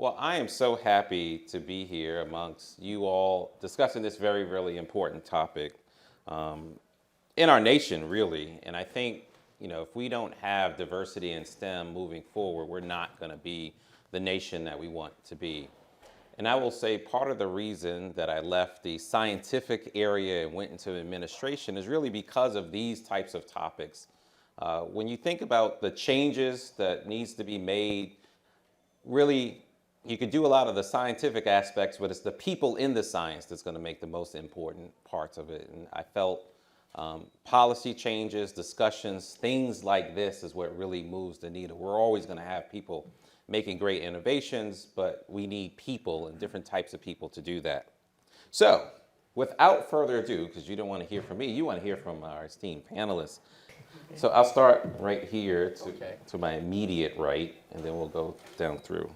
Well, I am so happy to be here amongst you all discussing this very, really important topic um, in our nation, really. And I think, if we don't have diversity in STEM moving forward, we're not going to be the nation that we want to be. And I will say part of the reason that I left the scientific area and went into administration is really because of these types of topics. When you think about the changes that needs to be made, really, you could do a lot of the scientific aspects, but it's the people in the science that's going to make the most important parts of it. And I felt policy changes, discussions, things like this is what really moves the needle. We're always going to have people making great innovations, but we need people and different types of people to do that. So, without further ado, because you don't want to hear from me, you want to hear from our esteemed panelists. So I'll start right here to my immediate right, and then we'll go down through.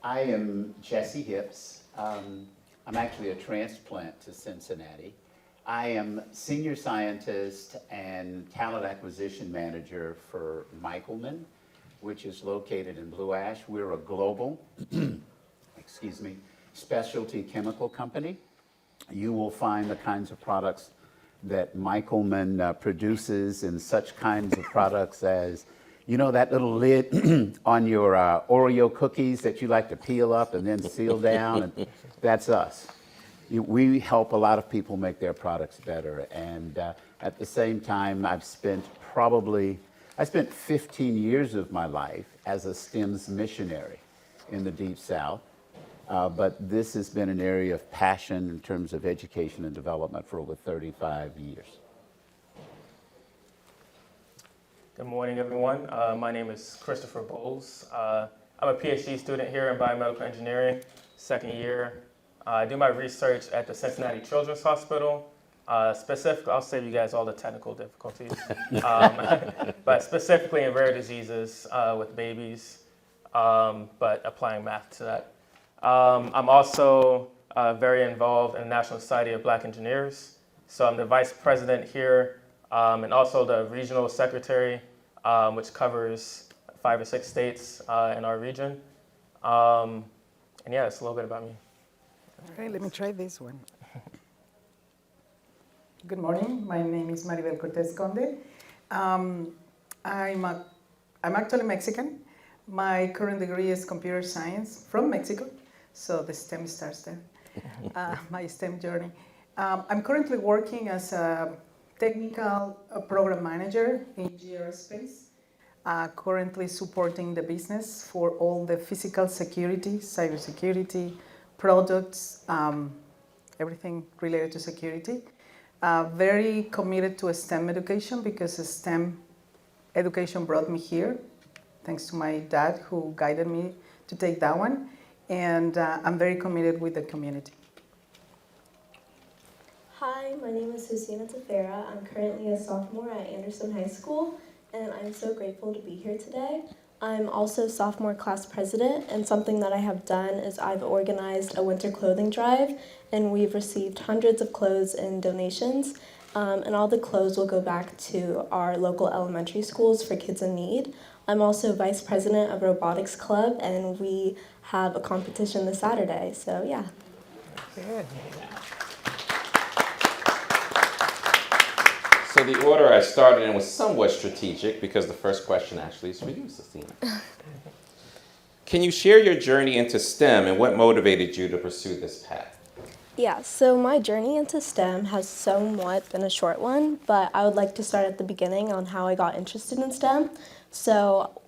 I am Jesse Hips. I'm actually a transplant to Cincinnati. I am senior scientist and talent acquisition manager for Michelman, which is located in Blue Ash. We're a global, specialty chemical company. You will find the kinds of products that Michelman produces in such kinds of products as, that little lid on your Oreo cookies that you like to peel up and then seal down, and that's us. We help a lot of people make their products better, and at the same time, I spent 15 years of my life as a STEMS missionary in the Deep South. But this has been an area of passion in terms of education and development for over 35 years. Good morning, everyone. My name is Christopher Bowles. I'm a PhD student here in biomedical engineering, second year. I do my research at the Cincinnati Children's Hospital. Specifically, I'll save you guys all the technical difficulties, but specifically in rare diseases with babies, but applying math to that. I'm also very involved in the National Society of Black Engineers. So I'm the vice president here and also the regional secretary, which covers 5 or 6 states in our region. And yeah, that's a little bit about me. All right, let me try this one. Good morning. My name is Maribel Cortez Conde. I'm actually Mexican. My current degree is computer science from Mexico, so the STEM starts there. My STEM journey. I'm currently working as a technical program manager in GeoSpace, currently supporting the business for all the physical security, cybersecurity, products, everything related to security. Very committed to STEM education because STEM education brought me here, thanks to my dad who guided me to take that one. And I'm very committed with the community. Hi, my name is Husina Tafera. I'm currently a sophomore at Anderson High School, and I'm so grateful to be here today. I'm also sophomore class president, and something that I have done is I've organized a winter clothing drive, and we've received hundreds of clothes and donations, and all the clothes will go back to our local elementary schools for kids in need. I'm also vice president of Robotics Club, and we have a competition this Saturday, so yeah. Good. So the order I started in was somewhat strategic because the first question actually is for you, Sistina. Can you share your journey into STEM and what motivated you to pursue this path? Yeah, so my journey into STEM has somewhat been a short one, but I would like to start at the beginning on how I got interested in STEM. So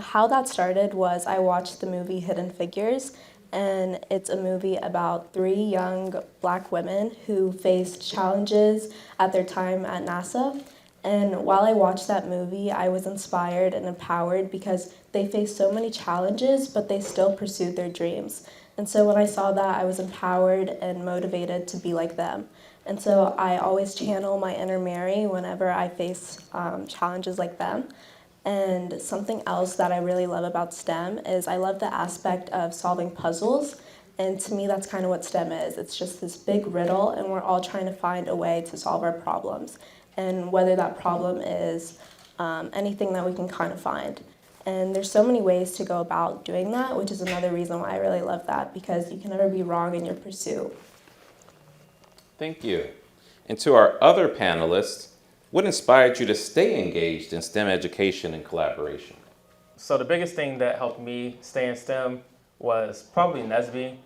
how that started was I watched the movie Hidden Figures, and it's a movie about 3 young Black women who faced challenges at their time at NASA. And while I watched that movie, I was inspired and empowered because they faced so many challenges, but they still pursued their dreams. And so when I saw that, I was empowered and motivated to be like them. And so I always channel my inner Mary whenever I face challenges like them. And something else that I really love about STEM is I love the aspect of solving puzzles. And to me, that's kind of what STEM is. It's just this big riddle, and we're all trying to find a way to solve our problems. And whether that problem is anything that we can kind of find. And there's so many ways to go about doing that, which is another reason why I really love that, because you can never be wrong in your pursuit. Thank you. And to our other panelists, what inspired you to stay engaged in STEM education and collaboration? So the biggest thing that helped me stay in STEM was probably NSBE.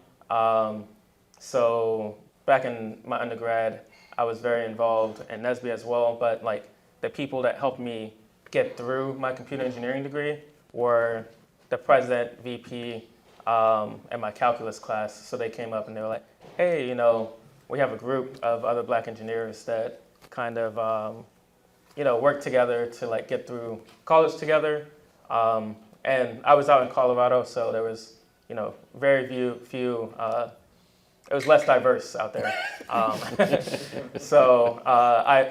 So back in my undergrad, I was very involved in NSBE as well, but like the people that helped me get through my computer engineering degree were the president, VP, and my calculus class. So they came up and they were like, hey, we have a group of other Black engineers that kind of, work together to like get through college together. And I was out in Colorado, so there was, very few, it was less diverse out there. So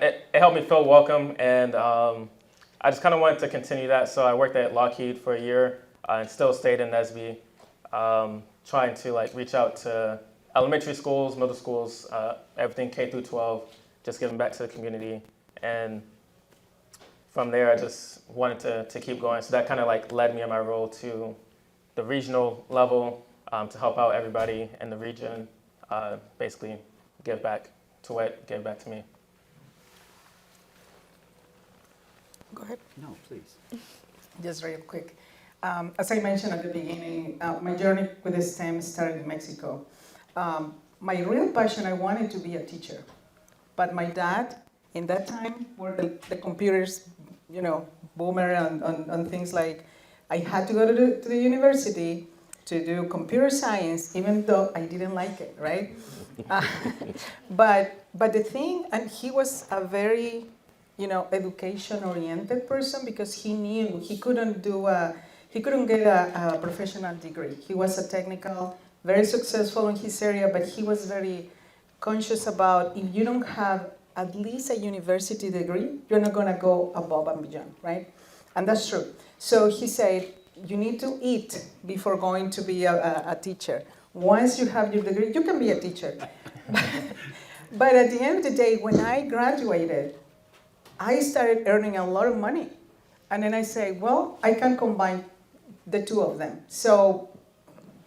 it helped me feel welcome, and I just kind of wanted to continue that. So I worked at Lockheed for a year and still stayed in NSBE, trying to like reach out to elementary schools, middle schools, everything K through 12, just giving back to the community. And from there, I just wanted to keep going. So that kind of like led me in my role to the regional level to help out everybody in the region, basically give back to what gave back to me. Go ahead. No, please. Just real quick. As I mentioned at the beginning, my journey with the STEM started in Mexico. My real passion, I wanted to be a teacher. But my dad, in that time, were the computers, boomer and things like, I had to go to the university to do computer science, even though I didn't like it, right? But the thing, and he was a very, education-oriented person, because he knew he couldn't get a professional degree. He was a technical, very successful in his area, but he was very conscious about, if you don't have at least a university degree, you're not gonna go above and beyond, right? And that's true. So he said, you need to eat before going to be a teacher. Once you have your degree, you can be a teacher. But at the end of the day, when I graduated, I started earning a lot of money. And then I say, well, I can combine the two of them. So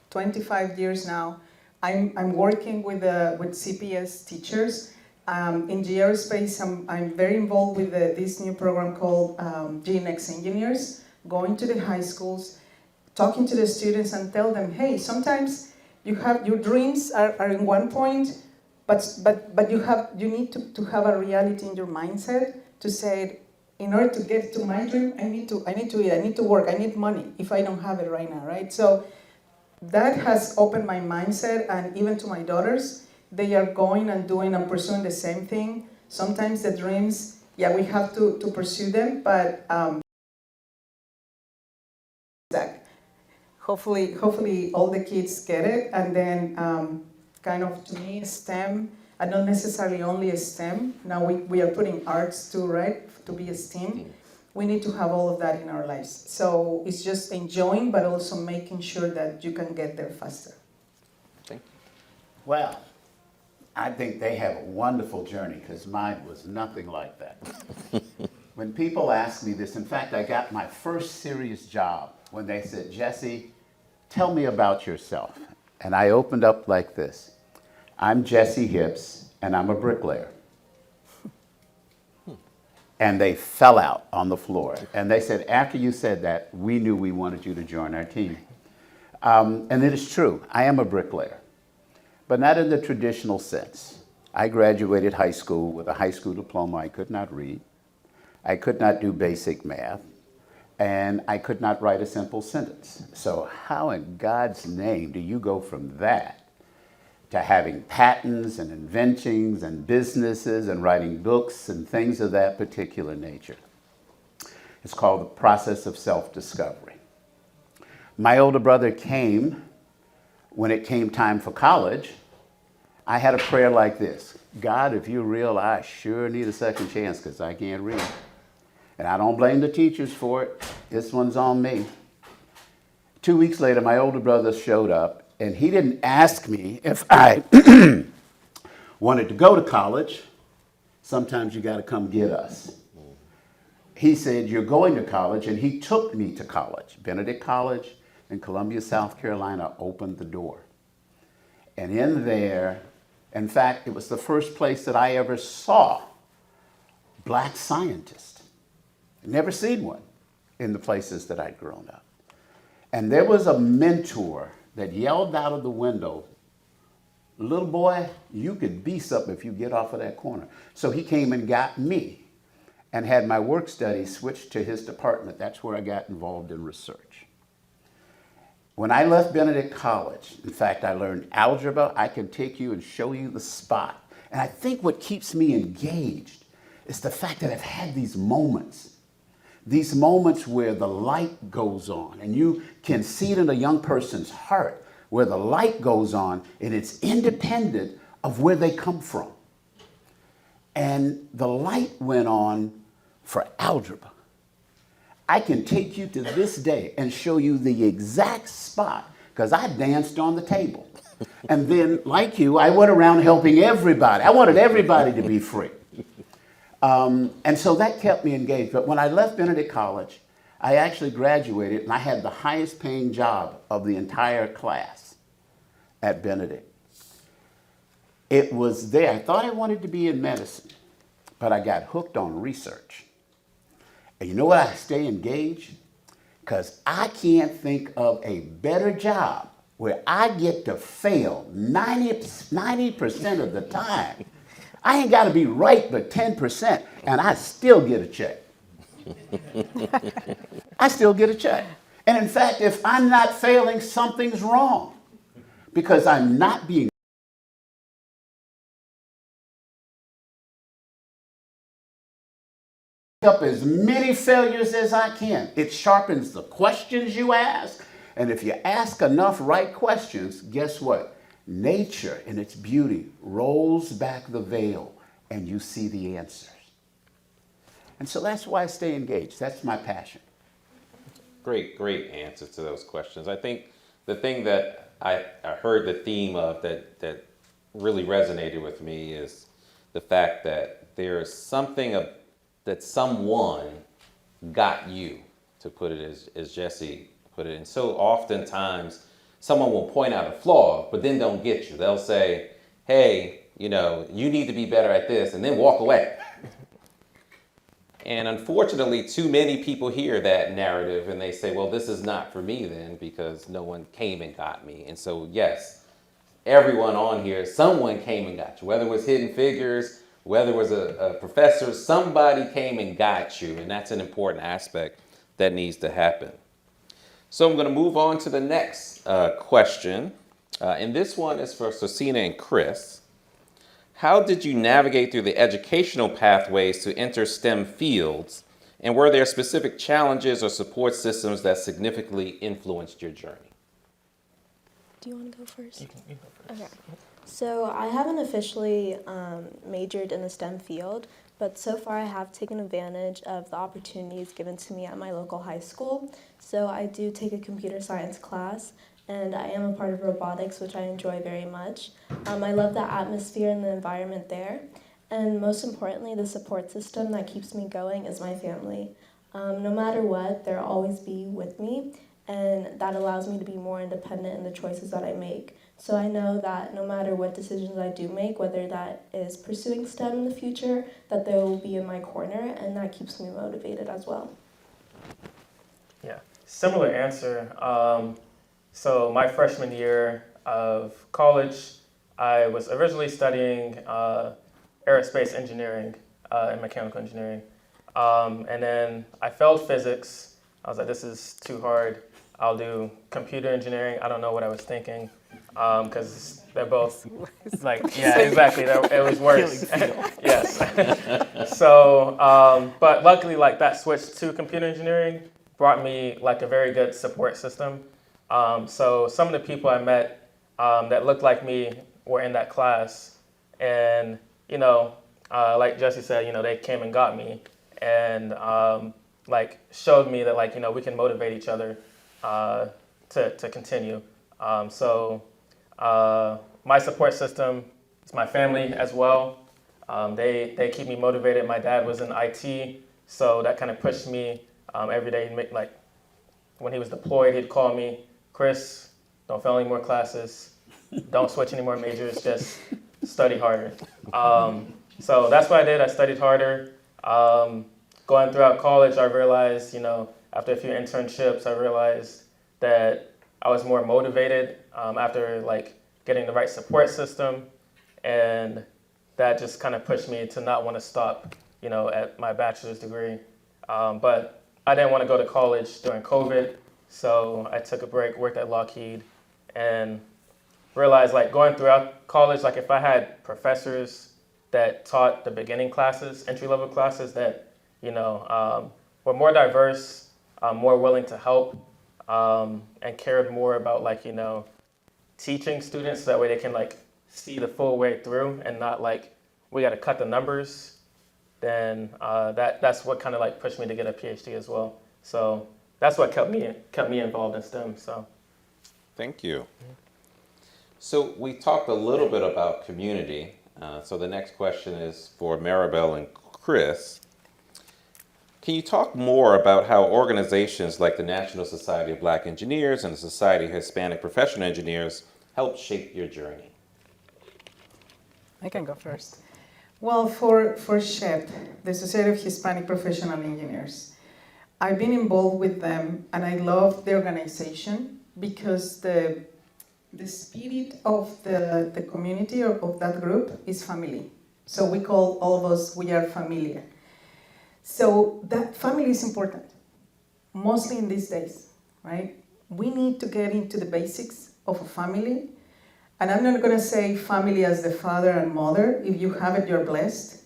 25 years now, I'm working with CPS teachers. In geospace, I'm very involved with this new program called GNX Engineers, going to the high schools, talking to the students and tell them, hey, sometimes you have your dreams are in one point, but you need to have a reality in your mindset to say, in order to get to my dream, I need to eat, I need to work, I need money if I don't have it right now, right? So that has opened my mindset, and even to my daughters, they are going and doing and pursuing the same thing. Sometimes the dreams, yeah, we have to pursue them, but hopefully all the kids get it. And then kind of, to me, STEM, and not necessarily only a STEM. Now we are putting arts too, right, to be a STEM. We need to have all of that in our lives. So it's just enjoying, but also making sure that you can get there faster. Thank you. Well, I think they have a wonderful journey, because mine was nothing like that. When people ask me this, in fact, I got my first serious job when they said, Jesse, tell me about yourself. And I opened up like this. I'm Jesse Hips, and I'm a bricklayer. And they fell out on the floor. And they said, after you said that, we knew we wanted you to join our team. And it is true, I am a bricklayer, but not in the traditional sense. I graduated high school with a high school diploma. I could not read. I could not do basic math. And I could not write a simple sentence. So how in God's name do you go from that to having patents and inventions and businesses and writing books and things of that particular nature? It's called the process of self-discovery. My older brother came, when it came time for college, I had a prayer like this: God, if you're real, I sure need a second chance, because I can't read. And I don't blame the teachers for it. This one's on me. 2 weeks later, my older brother showed up, and he didn't ask me if I wanted to go to college. Sometimes you got to come get us. he said, "You're going to college," and he took me to college. Benedict College in Columbia, South Carolina opened the door. And in there, in fact, it was the first place that I ever saw black scientists. Never seen one in the places that I'd grown up. And there was a mentor that yelled out of the window, "Little boy, you could be something if you get off of that corner." So he came and got me and had my work study switched to his department. That's where I got involved in research. When I left Benedict College, in fact, I learned algebra. I can take you and show you the spot. And I think what keeps me engaged is the fact that I've had these moments where the light goes on, and you can see it in a young person's heart where the light goes on, and it's independent of where they come from. And the light went on for algebra. I can take you to this day and show you the exact spot because I danced on the table. And then, like you, I went around helping everybody. I wanted everybody to be free. And so that kept me engaged. But when I left Benedict College, I actually graduated and I had the highest paying job of the entire class at Benedict. It was there. I thought I wanted to be in medicine, but I got hooked on research. And you know what? I stay engaged because I can't think of a better job where I get to fail 90% of the time. I ain't got to be right but 10%, and I still get a check. I still get a check. And in fact, if I'm not failing, something's wrong because I'm not being up as many failures as I can. It sharpens the questions you ask. And if you ask enough right questions, guess what? Nature in its beauty rolls back the veil and you see the answers. And so that's why I stay engaged. That's my passion. Great answers to those questions. I think the thing that I heard the theme of that really resonated with me is the fact that there's something that someone got you, to put it as Jesse put it. And so oftentimes someone will point out a flaw, but then don't get you. They'll say, "Hey, you need to be better at this," and then walk away. And unfortunately, too many people hear that narrative and they say, "Well, this is not for me then because no one came and got me." And so, yes, everyone on here, someone came and got you, whether it was Hidden Figures, whether it was a professor, somebody came and got you. And that's an important aspect that needs to happen. So I'm going to move on to the next question. And this one is for Sosina and Chris. How did you navigate through the educational pathways to enter STEM fields? And were there specific challenges or support systems that significantly influenced your journey? Do you want to go first? You can go first. Okay. So I haven't officially majored in the STEM field, but so far I have taken advantage of the opportunities given to me at my local high school. So I do take a computer science class, and I am a part of robotics, which I enjoy very much. I love the atmosphere and the environment there. And most importantly, the support system that keeps me going is my family. No matter what, they'll always be with me, and that allows me to be more independent in the choices that I make. So I know that no matter what decisions I do make, whether that is pursuing STEM in the future, that they will be in my corner, and that keeps me motivated as well. Yeah, similar answer. So my freshman year of college, I was originally studying aerospace engineering and mechanical engineering. And then I failed physics. I was like, this is too hard. I'll do computer engineering. I don't know what I was thinking because they're both like, yeah, exactly. It was worse. Yes. So, but luckily, like that switch to computer engineering brought me like a very good support system. So some of the people I met that looked like me were in that class, and like Jesse said, they came and got me, and like showed me that like we can motivate each other to continue. So my support system is my family as well. They keep me motivated. My dad was in IT, So that kind of pushed me every day. Like when he was deployed, he'd call me, Chris, don't fail any more classes, don't switch any more majors, just study harder. So that's what I did. I studied harder. Going throughout college, I realized, after a few internships, I realized that I was more motivated after like getting the right support system, and that just kind of pushed me to not want to stop, at my bachelor's degree. But I didn't want to go to college during COVID, so I took a break, worked at Lockheed, and realized like going throughout college, like if I had professors that taught the beginning classes, entry-level classes that, were more diverse, more willing to help, and cared more about like, teaching students so that way they can like see the full way through and not like, we got to cut the numbers, then that's what kind of like pushed me to get a PhD as well. So that's what kept me involved in STEM. So. Thank you. So we talked a little bit about community. So the next question is for Maribel and Chris. Can you talk more about how organizations like the National Society of Black Engineers and the Society of Hispanic Professional Engineers helped shape your journey? I can go first. Well, for SHEP, the Society of Hispanic Professional Engineers, I've been involved with them, and I love the organization because the spirit of the community or of that group is family. So we call all of us, we are familia. So that family is important, mostly in these days, right? We need to get into the basics of a family. And I'm not gonna say family as the father and mother. If you have it, you're blessed.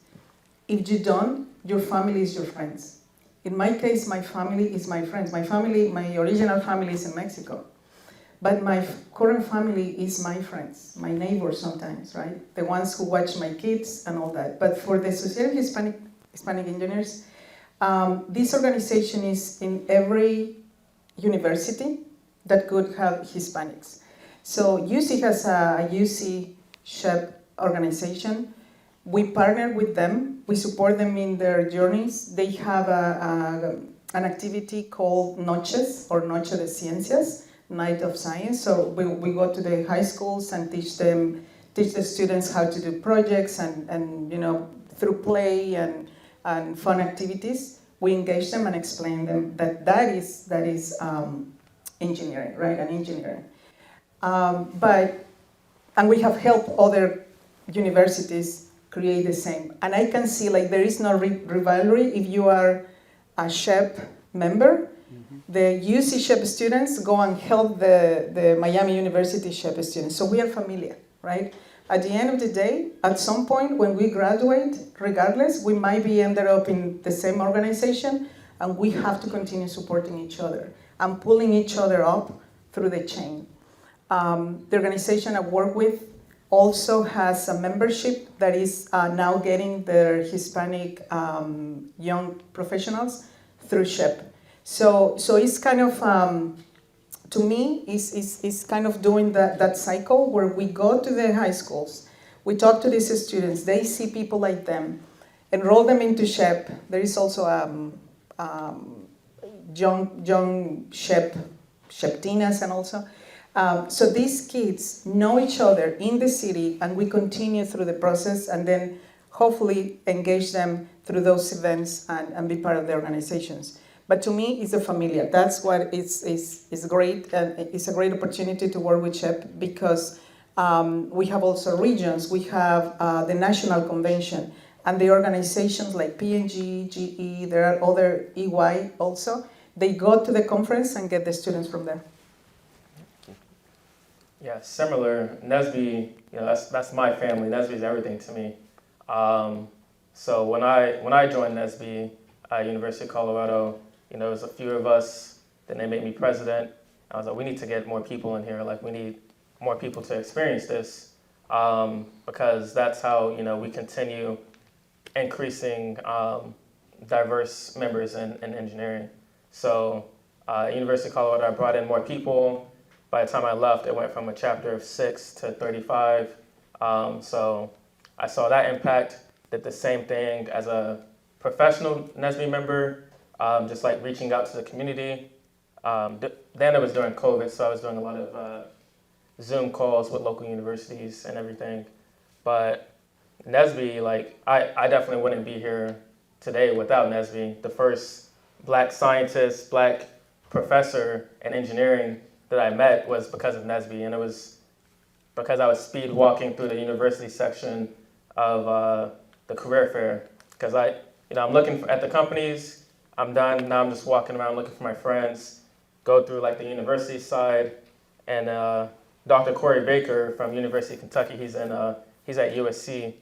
If you don't, your family is your friends. In my case, my family is my friends. My original family is in Mexico. But my current family is my friends, my neighbors sometimes, right? The ones who watch my kids and all that. But for the Society of Hispanic Engineers, this organization is in every university that could have Hispanics. So UC has a UC SHEP organization. We partner with them. We support them in their journeys. They have an activity called Noches, or Noche de Ciencias, Night of Science. So we go to the high schools and teach the students how to do projects and through play and fun activities, we engage them and explain them that is engineering, right? And engineering. And we have helped other universities create the same. And I can see like there is no rivalry if you are a SHEP member. The UC SHEP students go and help the Miami University SHEP students. So we are familiar, right? At the end of the day, at some point when we graduate, regardless, we might be ended up in the same organization, and we have to continue supporting each other and pulling each other up through the chain. The organization I work with also has a membership that is now getting their Hispanic young professionals through SHEP. So it's kind of, to me, it's kind of doing that cycle where we go to the high schools, we talk to these students, they see people like them, enroll them into SHEP. There is also young SHEPtinas and also. So these kids know each other in the city, and we continue through the process and then hopefully engage them through those events and be part of the organizations. But to me, it's a familia. That's what is great. It's a great opportunity to work with SHEP because we have also regions. We have the national convention and the organizations like P&G, GE, there are other EY also. They go to the conference and get the students from there. Yeah, similar. NSBE, that's my family. NSBE is everything to me. So when I joined NSBE at University of Colorado, there was a few of us. Then they made me president. I was like, we need to get more people in here. Like, we need more people to experience this because that's how we continue increasing diverse members in engineering. So University of Colorado, I brought in more people. By the time I left, it went from a chapter of 6 to 35. So I saw that impact, did the same thing as a professional NSBE member, just like reaching out to the community. Then it was during COVID, so I was doing a lot of Zoom calls with local universities and everything. But NSBE, like, I definitely wouldn't be here today without NSBE. The first black scientist, black professor in engineering that I met was because of NSBE, and it was because I was speed walking through the university section of the career fair. Because I'm looking at the companies, I'm done, now I'm just walking around looking for my friends, go through like the university side, and Dr. Corey Baker from University of Kentucky, he's at USC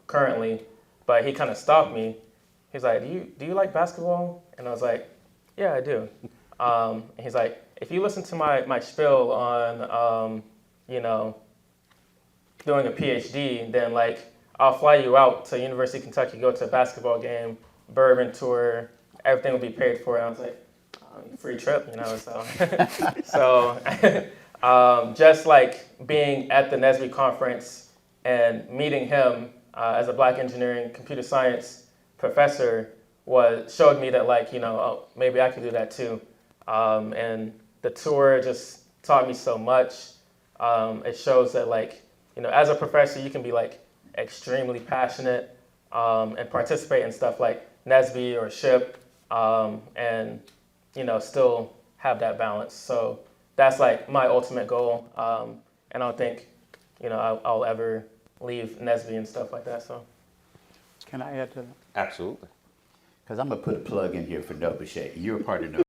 currently, but he kind of stopped me. He's like, do you like basketball? And I was like, yeah, I do. And he's like, if you listen to my spiel on, doing a PhD, then like I'll fly you out to University of Kentucky, go to a basketball game, bourbon tour, everything will be paid for. And I was like, free trip, so just like being at the NSBE conference and meeting him as a black engineering computer science professor showed me that like, maybe I could do that too. And the tour just taught me so much. It shows that like, as a professor, you can be like extremely passionate and participate in stuff like NSBE or SHIP and, still have that balance. So that's like my ultimate goal. And I don't think, I'll ever leave NSBE and stuff like that. So. Can I add to that? Absolutely. Because I'm going to put a plug in here for Nova Shea. You're a part of Nova.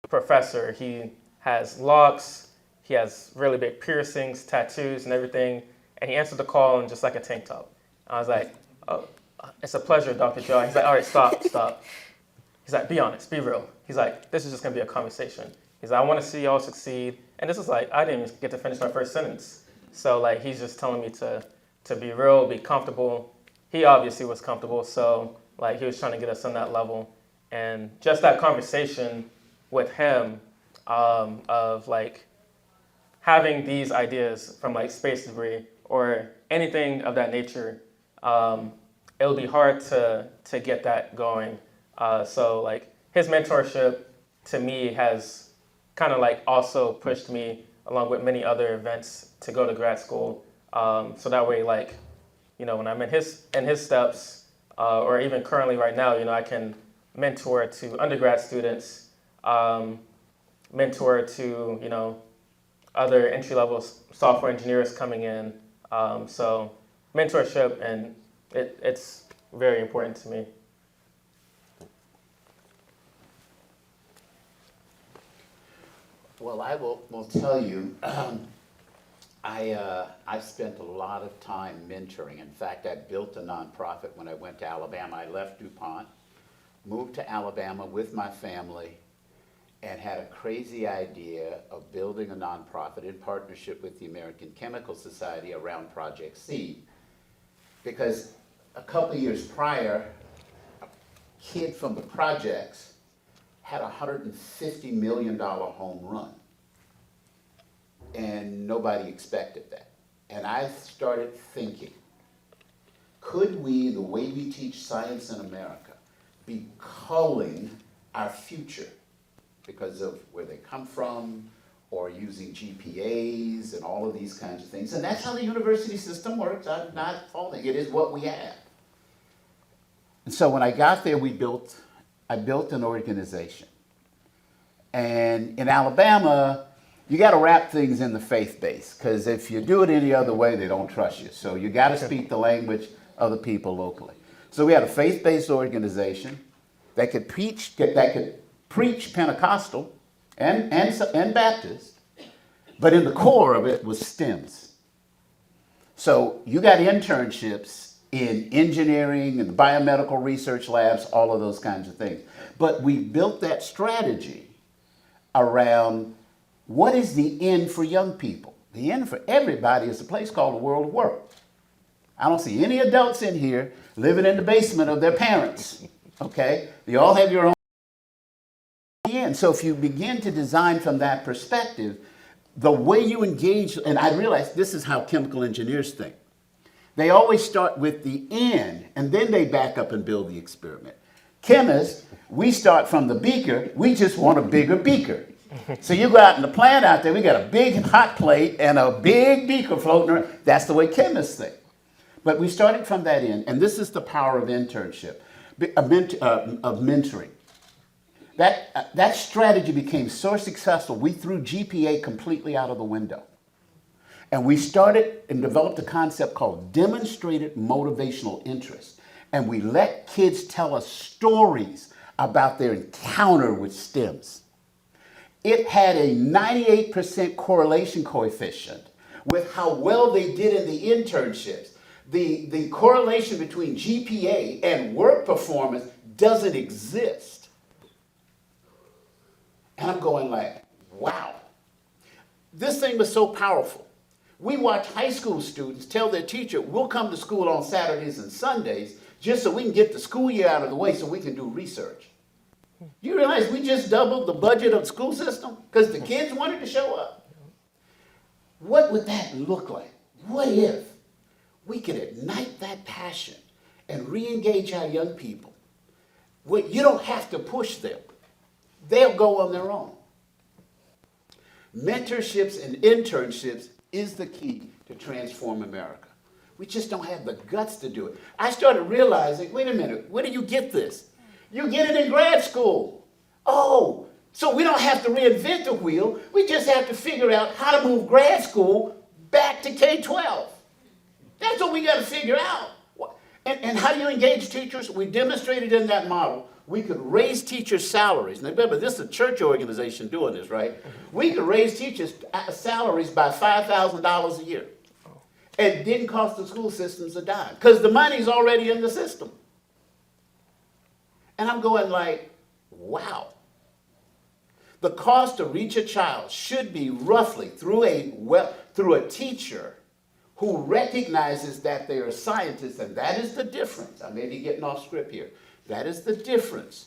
professor. He has locks, he has really big piercings, tattoos, and everything. And he answered the call in just like a tank top. I was like, oh, it's a pleasure, Dr. Joe. He's like, all right, stop. He's like, be honest, be real. He's like, this is just gonna be a conversation. He's like, I wanna see y'all succeed. And this is like, I didn't even get to finish my first sentence. So like, he's just telling me to be real, be comfortable. He obviously was comfortable, so like he was trying to get us on that level. And just that conversation with him of like having these ideas from like space debris or anything of that nature, it'll be hard to get that going. So like his mentorship to me has kind of like also pushed me along with many other events to go to grad school. So that way, like, you know, when I'm in his steps, or even currently right now, you know, I can mentor to undergrad students, mentor to, you know, other entry-level software engineers coming in. So mentorship, and it's very important to me. Well, I will tell you, I've spent a lot of time mentoring. In fact, I built a nonprofit when I went to Alabama. I left DuPont, moved to Alabama with my family, and had a crazy idea of building a nonprofit in partnership with the American Chemical Society around Project Seed. Because a couple of years prior, a kid from the projects had a $150 million home run. And nobody expected that. And I started thinking, could we, the way we teach science in America, be culling our future because of where they come from, or using GPAs and all of these kinds of things? And that's how the university system works. I'm not faulting. It is what we have. And so when I got there, I built an organization. And in Alabama, you got to wrap things in the faith base, because if you do it any other way, they don't trust you. So you got to speak the language of the people locally. So we had a faith-based organization that could preach Pentecostal and Baptist, but in the core of it was STEMs. So you got internships in engineering and biomedical research labs, all of those kinds of things. But we built that strategy around what is the end for young people. The end for everybody is a place called the world of work. I don't see any adults in here living in the basement of their parents, okay? You all have your own end. So if you begin to design from that perspective, the way you engage, and I realize this is how chemical engineers think. They always start with the end, and then they back up and build the experiment. Chemists, we start from the beaker, we just want a bigger beaker. So you go out in the plant out there, we got a big hot plate and a big beaker floating around. That's the way chemists think. But we started from that end, and this is the power of internship, of mentoring. That strategy became so successful, we threw GPA completely out of the window. And we started and developed a concept called demonstrated motivational interest. And we let kids tell us stories about their encounter with STEMs. It had a 98% correlation coefficient with how well they did in the internships. The correlation between GPA and work performance doesn't exist. And I'm going like, wow. This thing was so powerful. We watch high school students tell their teacher, we'll come to school on Saturdays and Sundays just so we can get the school year out of the way so we can do research. You realize we just doubled the budget of the school system because the kids wanted to show up? What would that look like? What if we could ignite that passion and re-engage our young people? Well, you don't have to push them. They'll go on their own. Mentorships and internships is the key to transform America. We just don't have the guts to do it. I started realizing, wait a minute, where do you get this? You get it in grad school. Oh, so we don't have to reinvent the wheel. We just have to figure out how to move grad school back to K-12. That's what we got to figure out. And how do you engage teachers? We demonstrated in that model we could raise teachers' salaries. Now remember, this is a church organization doing this, right? We could raise teachers' salaries by $5,000 a year. It didn't cost the school systems a dime because the money's already in the system. And I'm going like, wow. The cost to reach a child should be roughly through a teacher who recognizes that they are scientists, and that is the difference. I may be getting off script here. That is the difference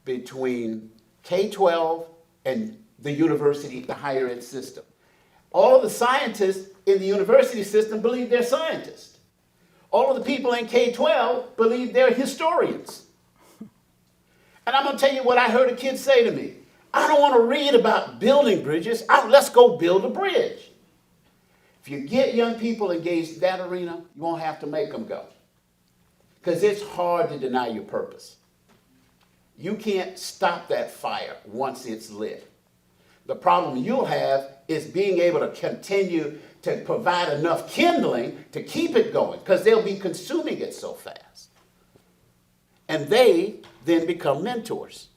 between K-12 and the university, the higher ed system. All of the scientists in the university system believe they're scientists. All of the people in K-12 believe they're historians. And I'm gonna tell you what I heard a kid say to me. I don't wanna read about building bridges, let's go build a bridge. If you get young people engaged in that arena, you won't have to make them go. Because it's hard to deny your purpose. You can't stop that fire once it's lit. The problem you'll have is being able to continue to provide enough kindling to keep it going, because they'll be consuming it so fast. And they then become mentors.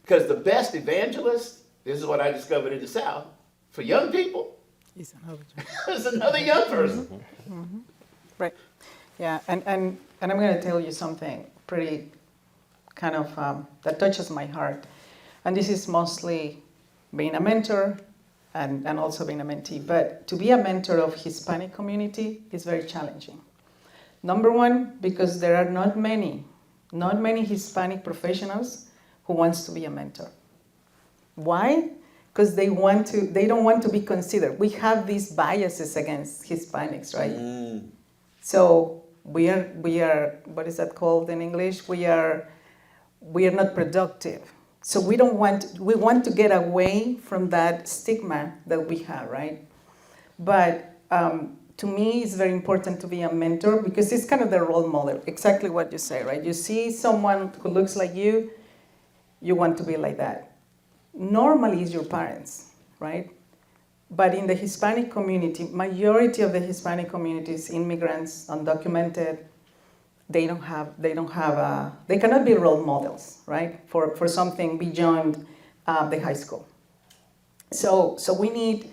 Because the best evangelist, this is what I discovered in the South, for young people, is another young person. Mm-hmm. Right. Yeah, and I'm going to tell you something pretty kind of that touches my heart. And this is mostly being a mentor and also being a mentee. But to be a mentor of Hispanic community is very challenging. Number one, because there are not many Hispanic professionals who wants to be a mentor. Why? Because they don't want to be considered. We have these biases against Hispanics, right? So we are, what is that called in English? We are not productive. So we want to get away from that stigma that we have, right? But to me, it's very important to be a mentor because it's kind of the role model, exactly what you say, right? You see someone who looks like you want to be like that. Normally it's your parents, right? But in the Hispanic community, majority of the Hispanic community is immigrants, undocumented. They cannot be role models, right? For something beyond the high school. So we need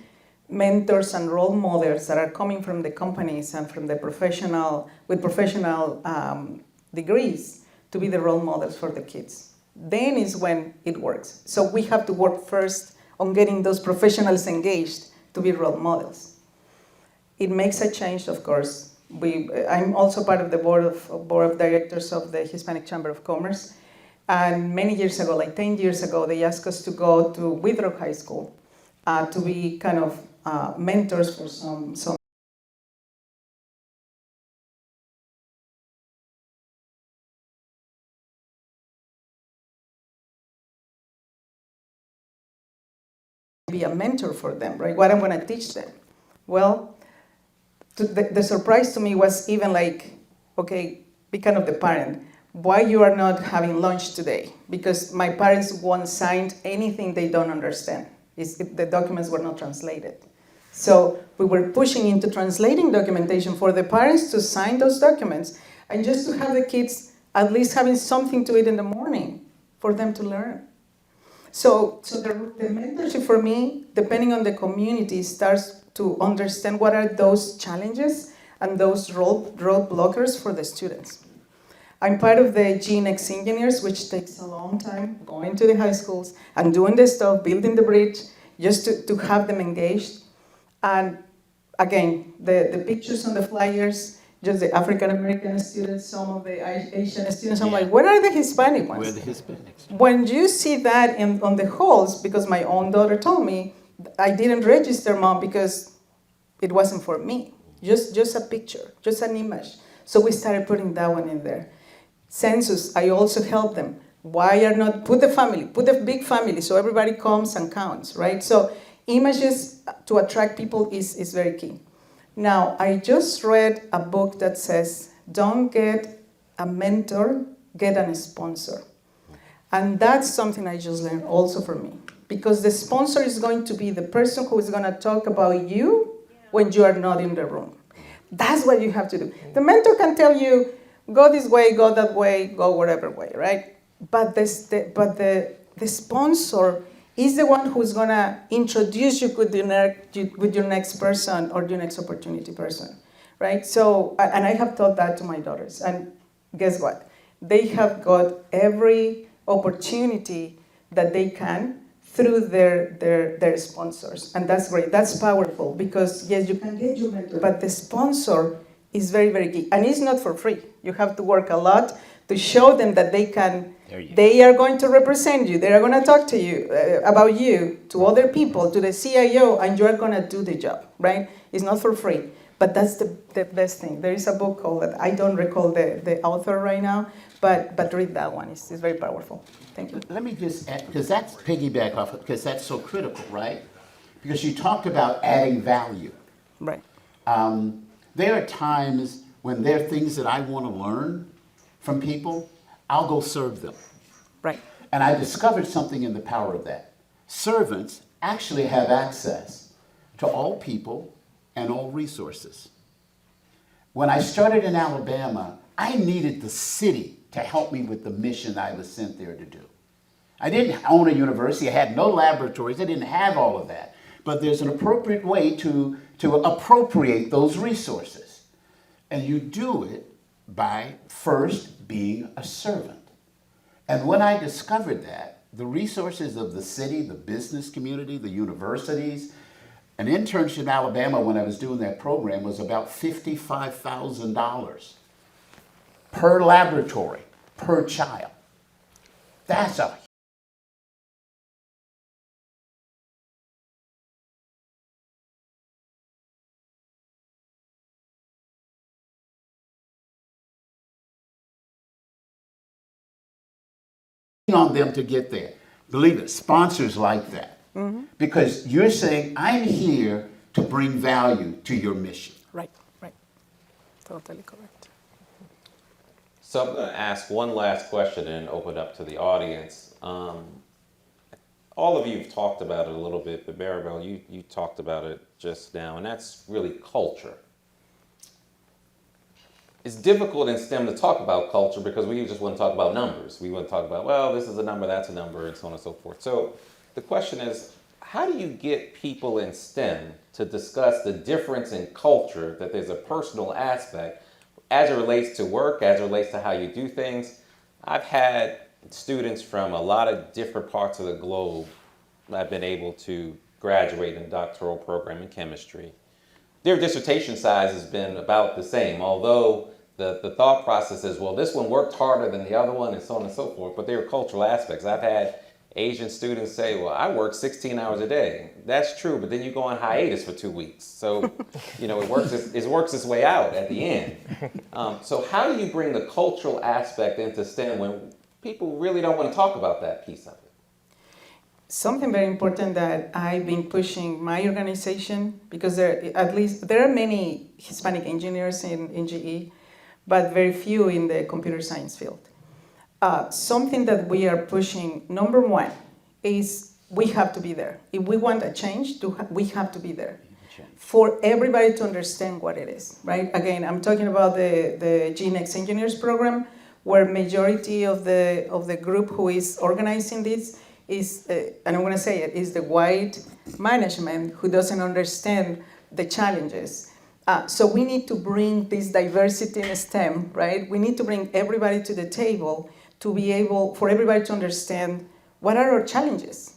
mentors and role models that are coming from the companies and from the professional degrees to be the role models for the kids. Then is when it works. So we have to work first on getting those professionals engaged to be role models. It makes a change, of course. I'm also part of the board of directors of the Hispanic Chamber of Commerce. And many years ago, like 10 years ago, they asked us to go to Withrow High School to be kind of mentors for some be a mentor for them, right? What I'm going to teach them. Well, the surprise to me was even like, okay, be kind of the parent. Why you are not having lunch today? Because my parents won't sign anything they don't understand. The documents were not translated. So we were pushing into translating documentation for the parents to sign those documents and just to have the kids at least having something to eat in the morning for them to learn. So the mentorship for me, depending on the community, starts to understand what are those challenges and those roadblockers for the students. I'm part of the GeneX Engineers, which takes a long time, going to the high schools and doing this stuff, building the bridge, just to have them engaged. And again, the pictures on the flyers, just the African-American students, some of the Asian students, I'm like, where are the Hispanic ones? Where are the Hispanics? When you see that on the halls, because my own daughter told me, I didn't register, Mom, because it wasn't for me. Just a picture, just an image. So we started putting that one in there. Census, I also help them. Why are not, put the big family so everybody comes and counts, right? So images to attract people is very key. Now, I just read a book that says, don't get a mentor, get a sponsor. And that's something I just learned also for me. Because the sponsor is going to be the person who is going to talk about you when you are not in the room. That's what you have to do. The mentor can tell you, go this way, go that way, go whatever way, right? But the sponsor is the one who's gonna introduce you with your next person or your next opportunity person, right? So, and I have taught that to my daughters, and guess what? They have got every opportunity that they can through their sponsors, and that's great. That's powerful because yes, you can get your mentor, but the sponsor is very, very key, and it's not for free. You have to work a lot to show them that they can. They are going to represent you. They are going to talk to you about you to other people, to the CIO, and you are going to do the job, right? It's not for free, but that's the best thing. There is a book called, I don't recall the author right now, but read that one. It's very powerful. Thank you. Let me just add, because that's piggyback off, because that's so critical, right? Because you talked about adding value. Right. There are times when there are things that I want to learn from people, I'll go serve them. Right. And I discovered something in the power of that. Servants actually have access to all people and all resources. When I started in Alabama, I needed the city to help me with the mission I was sent there to do. I didn't own a university, I had no laboratories, I didn't have all of that. But there's an appropriate way to appropriate those resources. And you do it by first being a servant. And when I discovered that, the resources of the city, the business community, the universities, an internship in Alabama when I was doing that program was about $55,000 per laboratory, per child. That's a on them to get there. Believe it, sponsors like that. Because you're saying, I'm here to bring value to your mission. Right. Totally correct. So I'm going to ask one last question and open up to the audience. All of you have talked about it a little bit, but Maribel, you talked about it just now, and that's really culture. It's difficult in STEM to talk about culture because we just want to talk about numbers. We want to talk about, well, this is a number, that's a number, and so on and so forth. So the question is, how do you get people in STEM to discuss the difference in culture, that there's a personal aspect as it relates to work, as it relates to how you do things? I've had students from a lot of different parts of the globe. I've been able to graduate in a doctoral program in chemistry. Their dissertation size has been about the same, although the thought process is, well, this one worked harder than the other one and so on and so forth, but there are cultural aspects. I've had Asian students say, well, I work 16 hours a day. That's true, but then you go on hiatus for 2 weeks. So, it works its way out at the end. So how do you bring the cultural aspect into STEM when people really don't want to talk about that piece of it? Something very important that I've been pushing my organization, because there are many Hispanic engineers in GE, but very few in the computer science field. Something that we are pushing, number one, is we have to be there. If we want a change, we have to be there for everybody to understand what it is, right? Again, I'm talking about the GE Next Engineers program, where majority of the group who is organizing this is, and I'm going to say it, is the white management who doesn't understand the challenges. So we need to bring this diversity in STEM, right? We need to bring everybody to the table to be able, for everybody to understand what are our challenges,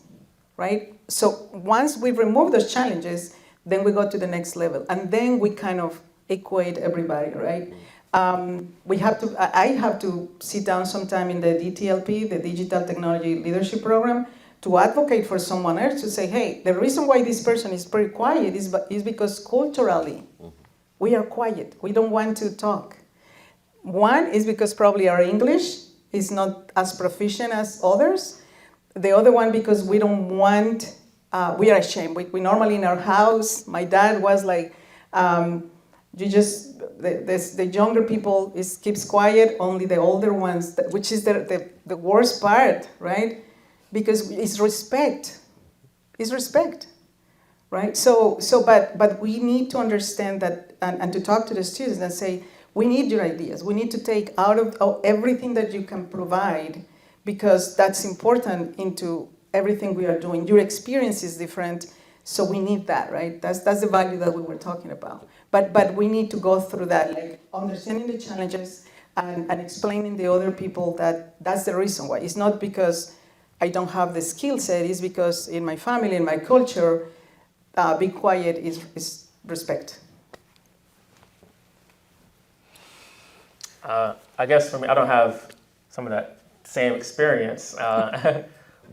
right? So once we remove those challenges, then we go to the next level. And then we kind of equate everybody, right? I have to sit down sometime in the DTLP, the Digital Technology Leadership Program, to advocate for someone else to say, hey, the reason why this person is very quiet is because culturally we are quiet. We don't want to talk. One is because probably our English is not as proficient as others. The other one because we don't want, we are ashamed. We normally in our house, my dad was like, the younger people keeps quiet, only the older ones, which is the worst part, right? Because it's respect. It's respect, right? But we need to understand that and to talk to the students and say, we need your ideas. We need to take out of everything that you can provide, because that's important into everything we are doing. Your experience is different, so we need that, right? That's the value that we were talking about. But we need to go through that, like understanding the challenges and explaining to other people that that's the reason why. It's not because I don't have the skill set, it's because in my family, in my culture, be quiet is respect. I guess for me, I don't have some of that same experience,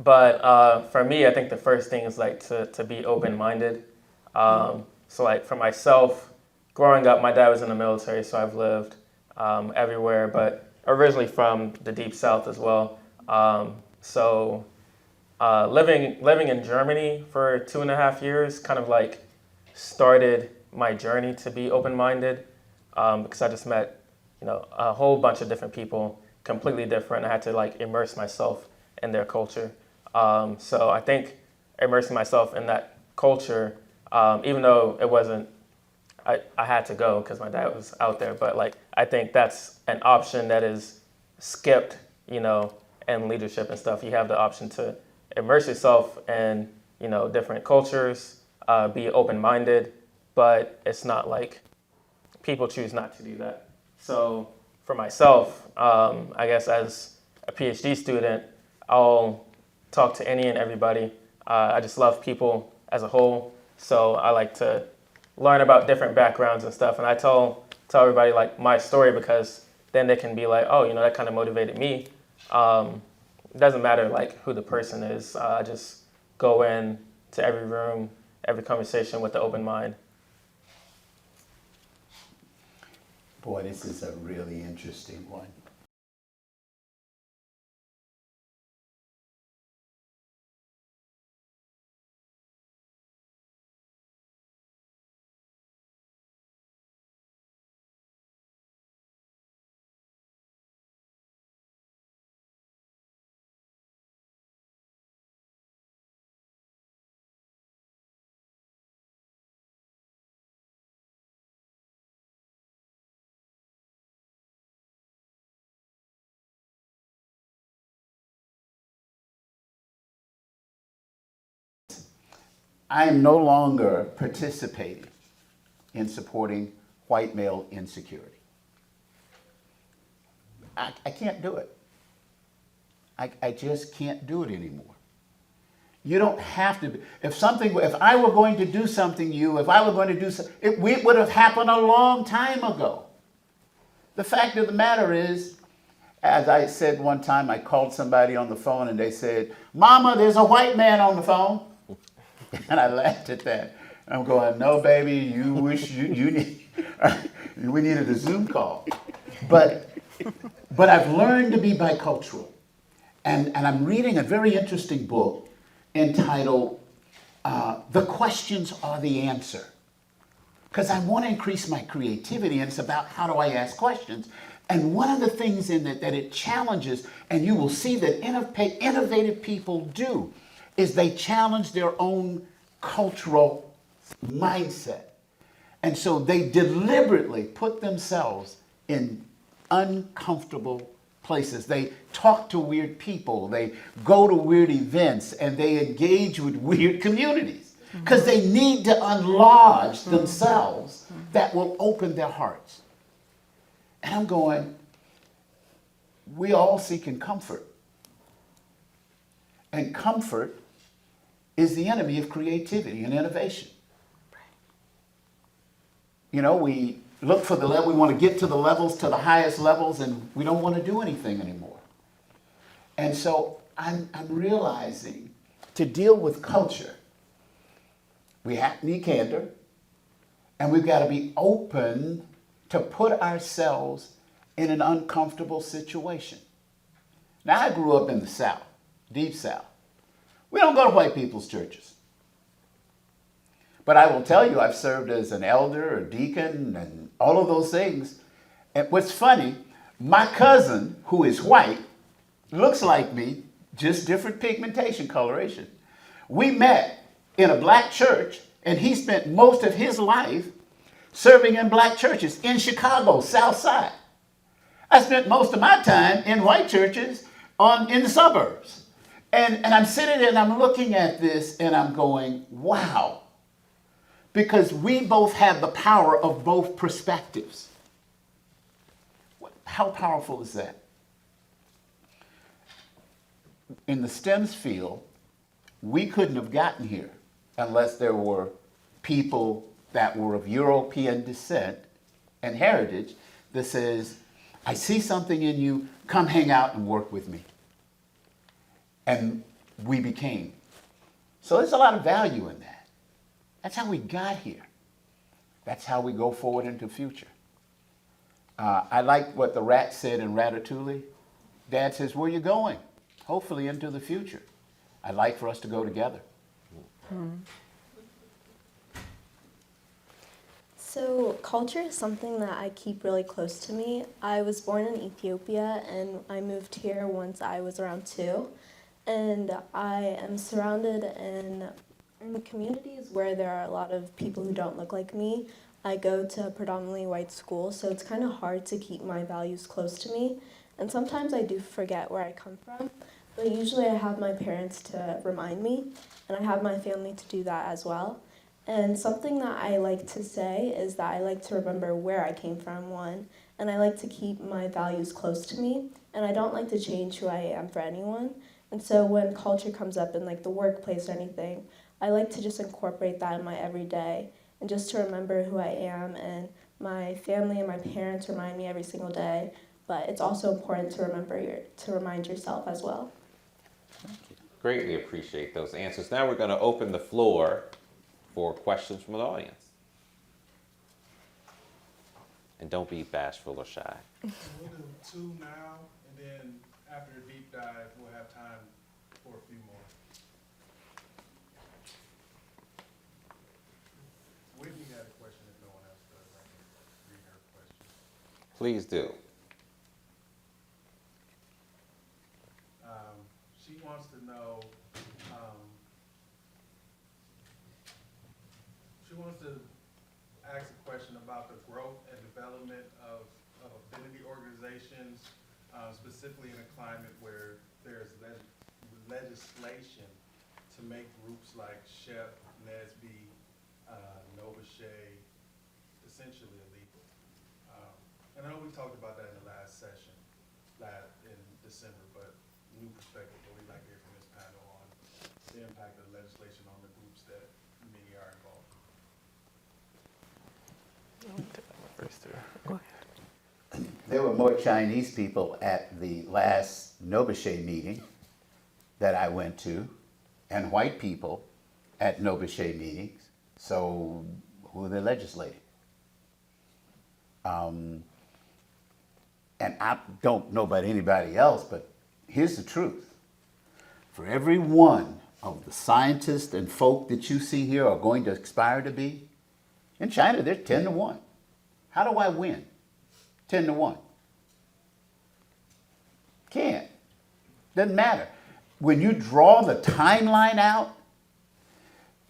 but for me, I think the first thing is like to be open-minded. So like for myself, growing up, my dad was in the military, so I've lived everywhere, but originally from the Deep South as well. So living in Germany for 2.5 years kind of like started my journey to be open-minded, because I just met a whole bunch of different people, completely different. I had to like immerse myself in their culture. So I think immersing myself in that culture, even though it wasn't, I had to go because my dad was out there, but like I think that's an option that is skipped, in leadership and stuff. You have the option to immerse yourself in, different cultures, be open-minded, but it's not like people choose not to do that. So for myself, I guess as a PhD student, I'll talk to any and everybody. I just love people as a whole, so I like to learn about different backgrounds and stuff. And I tell everybody like my story, because then they can be like, oh, that kind of motivated me. It doesn't matter like who the person is. I just go in to every room, every conversation with an open mind. Boy, this is a really interesting one. I am no longer participating in supporting white male insecurity. I can't do it. I just can't do it anymore. You don't have to. If I were going to do something, if I were going to do something, it would have happened a long time ago. The fact of the matter is, as I said one time, I called somebody on the phone and they said, "Mama, there's a white man on the phone." And I laughed at that. I'm going, no, baby, you wish you need, we needed a Zoom call. But I've learned to be bicultural. And I'm reading a very interesting book entitled The Questions Are the Answer. Because I want to increase my creativity, and it's about how do I ask questions. And one of the things in it that it challenges, and you will see that innovative people do, is they challenge their own cultural mindset. And so they deliberately put themselves in uncomfortable places. They talk to weird people, they go to weird events, and they engage with weird communities because they need to unlodge themselves that will open their hearts. And I'm going, we all seeking comfort. And comfort is the enemy of creativity and innovation. We look for the level, we want to get to the levels, to the highest levels, and we don't want to do anything anymore. And so I'm realizing to deal with culture, we need candor, and we've got to be open to put ourselves in an uncomfortable situation. Now, I grew up in the South, Deep South. We don't go to white people's churches. But I will tell you, I've served as an elder or deacon and all of those things. And what's funny, my cousin, who is white, looks like me, just different pigmentation, coloration. We met in a black church And he spent most of his life serving in black churches in Chicago, South Side. I spent most of my time in white churches in the suburbs. And I'm sitting there and I'm looking at this and I'm going, wow. Because we both have the power of both perspectives. How powerful is that? In the STEMS field, we couldn't have gotten here unless there were people that were of European descent and heritage that says, I see something in you, come hang out and work with me. And we became. So there's a lot of value in that. That's how we got here. That's how we go forward into the future. I like what the rat said in Ratatouille. Dad says, where are you going? Hopefully into the future. I'd like for us to go together. So culture is something that I keep really close to me. I was born in Ethiopia and I moved here once I was around 2. And I am surrounded in communities where there are a lot of people who don't look like me. I go to a predominantly white school, so it's kind of hard to keep my values close to me. And sometimes I do forget where I come from, but usually I have my parents to remind me, and I have my family to do that as well. And something that I like to say is that I like to remember where I came from, one, and I like to keep my values close to me, and I don't like to change who I am for anyone. And so when culture comes up in like the workplace or anything, I like to just incorporate that in my everyday and just to remember who I am, and my family and my parents remind me every single day, but it's also important to remind yourself as well. Greatly appreciate those answers. Now we're going to open the floor for questions from the audience. And don't be bashful or shy. We'll do 2 now, and then after the deep dive, we'll have time for a few more. Whitney had a question if no one else does. I can read her question. Please do. She wants to know, she wants to ask a question about the growth and development of affinity organizations, specifically in a climate where there's legislation to make groups like SHEP, NSBE, Nova Shea essentially illegal. And I know we talked about that in the last session, in December, but new perspective, what we'd like to hear from this panel on the impact of legislation on the groups that many are involved. There were more Chinese people at the last Nobuche meeting that I went to, and white people at Nobuche meetings. So who are they legislating? And I don't know about anybody else, but here's the truth. For every one of the scientists and folk that you see here are going to aspire to be, in China, they're 10 to 1. How do I win? 10 to 1. Can't. Doesn't matter. When you draw the timeline out,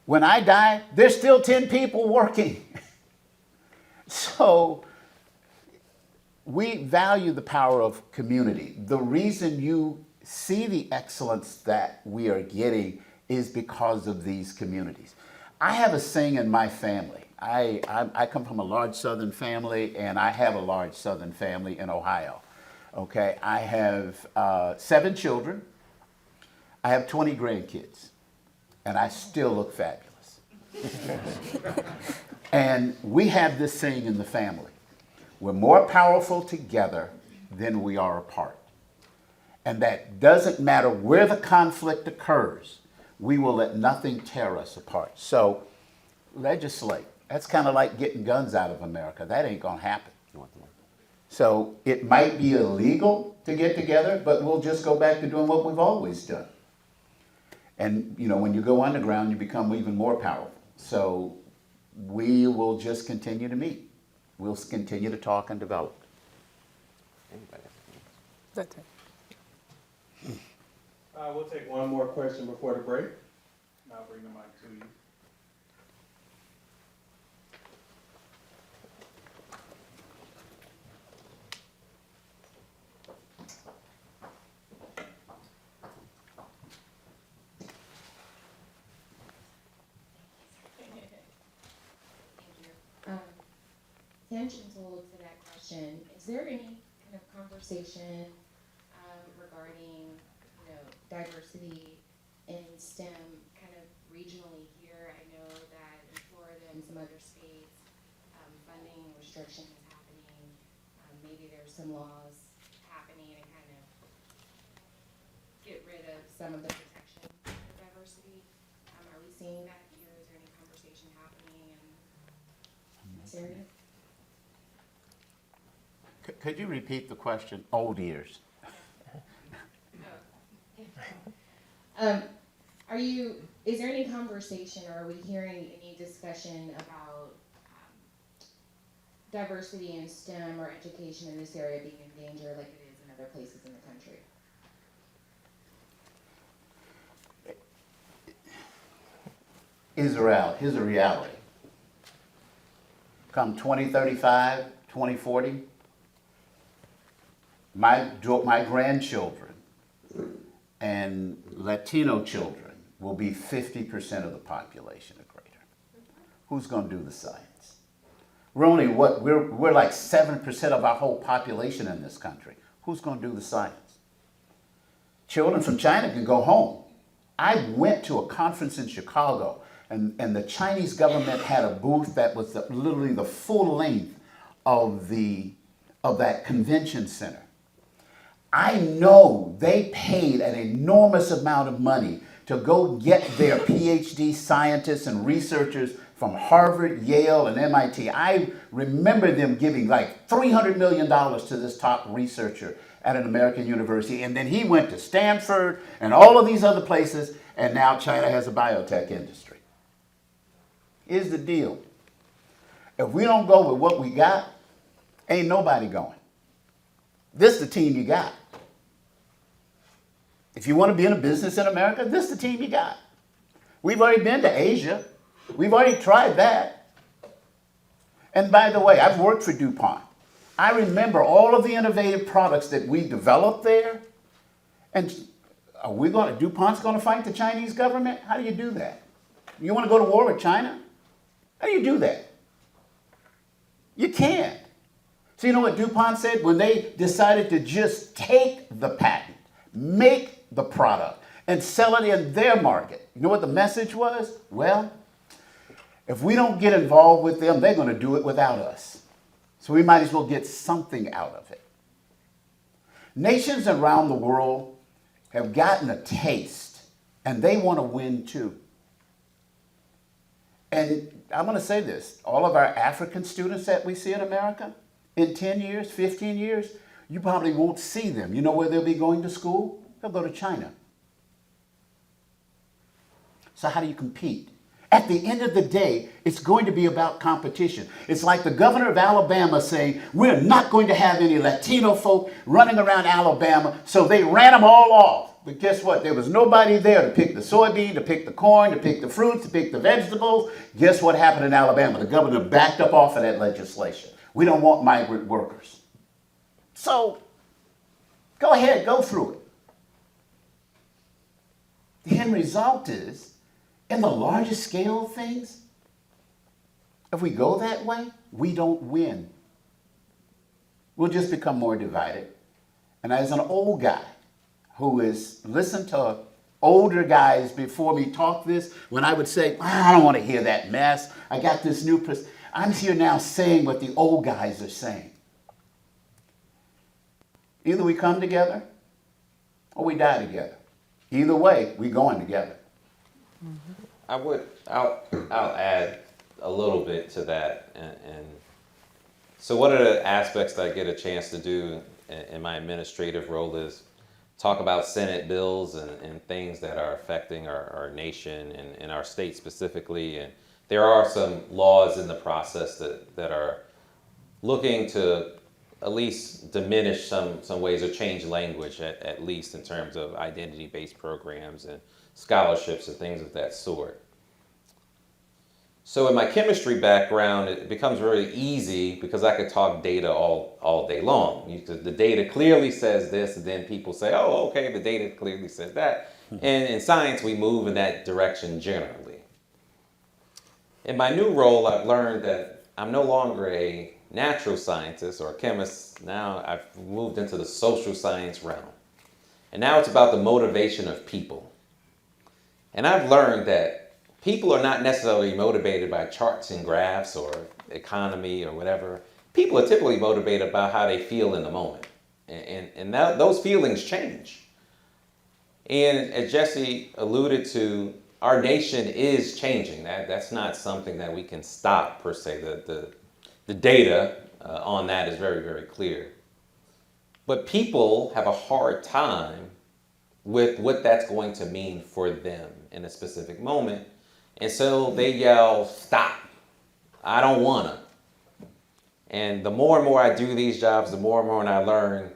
when I die, there's still 10 people working. So we value the power of community. The reason you see the excellence that we are getting is because of these communities. I have a saying in my family. I come from a large Southern family, and I have a large Southern family in Ohio. Okay, I have 7 children. I have 20 grandkids, and I still look fabulous. And we have this saying in the family: we're more powerful together than we are apart. And that doesn't matter where the conflict occurs, we will let nothing tear us apart. So legislate. That's kind of like getting guns out of America. That ain't gonna happen. So it might be illegal to get together, but we'll just go back to doing what we've always done. And you know, when you go underground, you become even more powerful. So we will just continue to meet. We'll continue to talk and develop. Anybody? That's it. We'll take one more question before the break. I'll bring the mic to you. tangential to that question, is there any kind of conversation regarding, diversity in STEM kind of regionally here? I know that in Florida and some other states, funding restriction is happening. Maybe there's some laws happening to kind of get rid of some of the protection for diversity. Are we seeing that here? Is there any conversation happening in this area? Could you repeat the question? Old ears. Is there any conversation or are we hearing any discussion about diversity in STEM or education in this area being in danger like it is in other places in the country? Israel, here's a reality. Come 2035, 2040, my grandchildren and Latino children will be 50% of the population or greater. Who's going to do the science? We're like 7% of our whole population in this country. Who's going to do the science? Children from China can go home. I went to a conference in Chicago, and the Chinese government had a booth that was literally the full length of that convention center. I know they paid an enormous amount of money to go get their PhD scientists and researchers from Harvard, Yale, and MIT. I remember them giving like $300 million to this top researcher at an American university, and then he went to Stanford and all of these other places, and now China has a biotech industry. Here's the deal. If we don't go with what we got, ain't nobody going. This is the team you got. If you want to be in a business in America, this is the team you got. We've already been to Asia. We've already tried that. And by the way, I've worked for DuPont. I remember all of the innovative products that we developed there. And DuPont's going to fight the Chinese government? How do you do that? You want to go to war with China? How do you do that? You can't. So you know what DuPont said when they decided to just take the patent, make the product, and sell it in their market? You know what the message was? Well, if we don't get involved with them, they're going to do it without us. So we might as well get something out of it. Nations around the world have gotten a taste, and they want to win too. And I'm going to say this, all of our African students that we see in America, in 10 years, 15 years, you probably won't see them. You know where they'll be going to school? They'll go to China. So how do you compete? At the end of the day, it's going to be about competition. It's like the governor of Alabama saying, we're not going to have any Latino folk running around Alabama, so they ran them all off. But guess what? There was nobody there to pick the soybean, to pick the corn, to pick the fruits, to pick the vegetables. Guess what happened in Alabama? The governor backed up off of that legislation. We don't want migrant workers. So go ahead, go through it. The end result is, in the largest scale of things, if we go that way, we don't win. We'll just become more divided. And as an old guy who has listened to older guys before me talk this, when I would say, I don't want to hear that mess, I got this new I'm here now saying what the old guys are saying. Either we come together or we die together. Either way, we're going together. I'll add a little bit to that. And so one of the aspects that I get a chance to do in my administrative role is talk about Senate bills and things that are affecting our nation and our state specifically. And there are some laws in the process that are looking to at least diminish some ways or change language at least in terms of identity-based programs and scholarships and things of that sort. So in my chemistry background, it becomes very easy because I could talk data all day long. The data clearly says this, and then people say, oh, okay, the data clearly says that. And in science, we move in that direction generally. In my new role, I've learned that I'm no longer a natural scientist or a chemist. Now I've moved into the social science realm. And now it's about the motivation of people. And I've learned that people are not necessarily motivated by charts and graphs or economy or whatever. People are typically motivated by how they feel in the moment. And those feelings change. And as Jesse alluded to, our nation is changing. That's not something that we can stop per se. The data on that is very, very clear. But people have a hard time with what that's going to mean for them in a specific moment. And so they yell, stop. I don't wanna. And the more and more I do these jobs, the more and more I learn,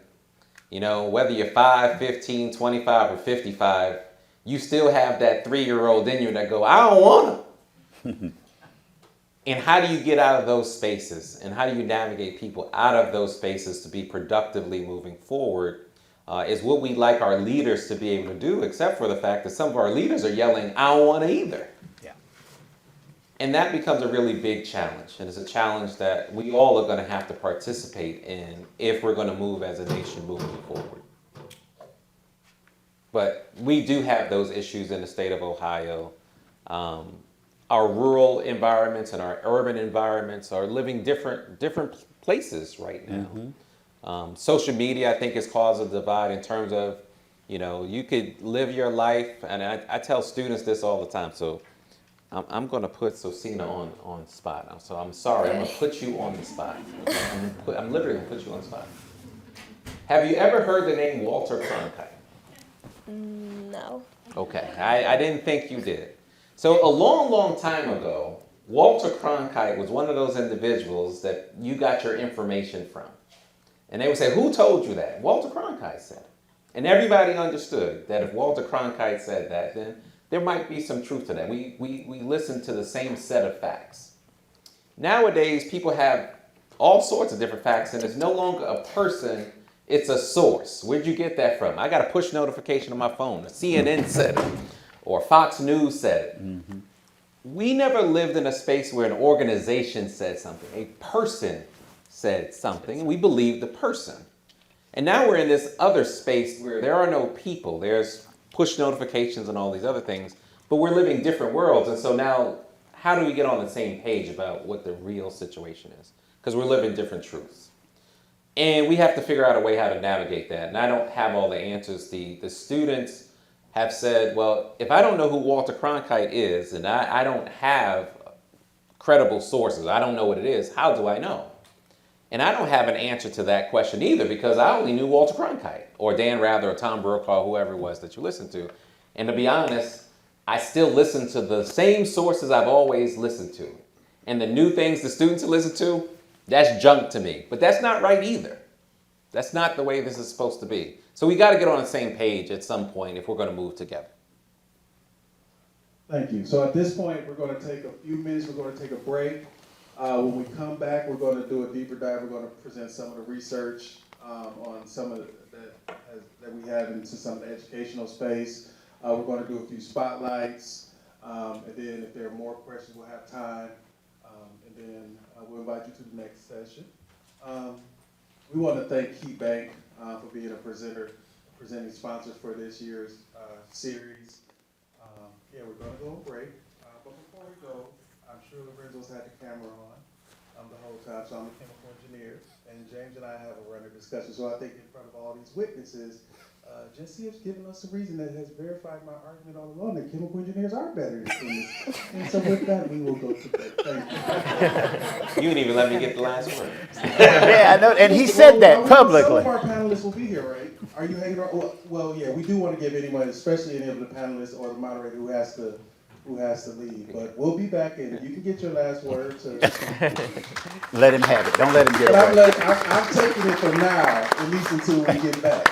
you know, whether you're 5, 15, 25, or 55, you still have that 3-year-old in you that go, I don't wanna. And how do you get out of those spaces? And how do you navigate people out of those spaces to be productively moving forward is what we'd like our leaders to be able to do, except for the fact that some of our leaders are yelling, I don't want to either. Yeah. And that becomes a really big challenge. And it's a challenge that we all are going to have to participate in if we're going to move as a nation moving forward. But we do have those issues in the state of Ohio. Our rural environments and our urban environments are living different places right now. Social media, I think, has caused a divide in terms of, you know, you could live your life, and I tell students this all the time, so I'm going to put Sosina on spot. So I'm sorry, I'm going to put you on the spot. I'm literally going to put you on the spot. Have you ever heard the name Walter Cronkite? No. Okay, I didn't think you did. So a long time ago, Walter Cronkite was one of those individuals that you got your information from. And they would say, who told you that? Walter Cronkite said it. And everybody understood that if Walter Cronkite said that, then there might be some truth to that. We listen to the same set of facts. Nowadays, people have all sorts of different facts, and it's no longer a person, it's a source. Where'd you get that from? I got a push notification on my phone. CNN said it, or Fox News said it. Mm-hmm. We never lived in a space where an organization said something. A person said something, and we believed the person. And now we're in this other space where there are no people. There's push notifications and all these other things, but we're living different worlds. And so now, how do we get on the same page about what the real situation is? Because we're living different truths. And we have to figure out a way how to navigate that. And I don't have all the answers. The students have said, well, if I don't know who Walter Cronkite is, and I don't have credible sources, I don't know what it is, how do I know? And I don't have an answer to that question either, because I only knew Walter Cronkite, or Dan Rather, or Tom Brokaw, whoever it was that you listened to. And to be honest, I still listen to the same sources I've always listened to. And the new things the students listen to, that's junk to me. But that's not right either. That's not the way this is supposed to be. So we got to get on the same page at some point if we're going to move together. Thank you. So at this point, we're going to take a few minutes. We're going to take a break. When we come back, we're going to do a deeper dive. We're going to present some of the research on some of that we have into some of the educational space. We're going to do a few spotlights, and then if there are more questions, we'll have time, and then we'll invite you to the next session. We want to thank KeyBank for being a presenting sponsor for this year's series. Yeah, we're going to go on break, but before we go, I'm sure Lorenzo's had the camera on the whole time, so I'm a chemical engineer, and James and I have a running discussion. So I think in front of all these witnesses, Jesse has given us a reason that has verified my argument all along that chemical engineers are better than chemists. And so with that, we will go to break. Thank you. You didn't even let me get the last word. Yeah, I know, and he said that publicly. Some of our panelists will be here, right? Are you hanging around? Well, yeah, we do want to give anyone, especially any of the panelists or the moderator who has to leave. But we'll be back, and you can get your last words. Let him have it. Don't let him get But away. I'm taking it for now, at least until we get back.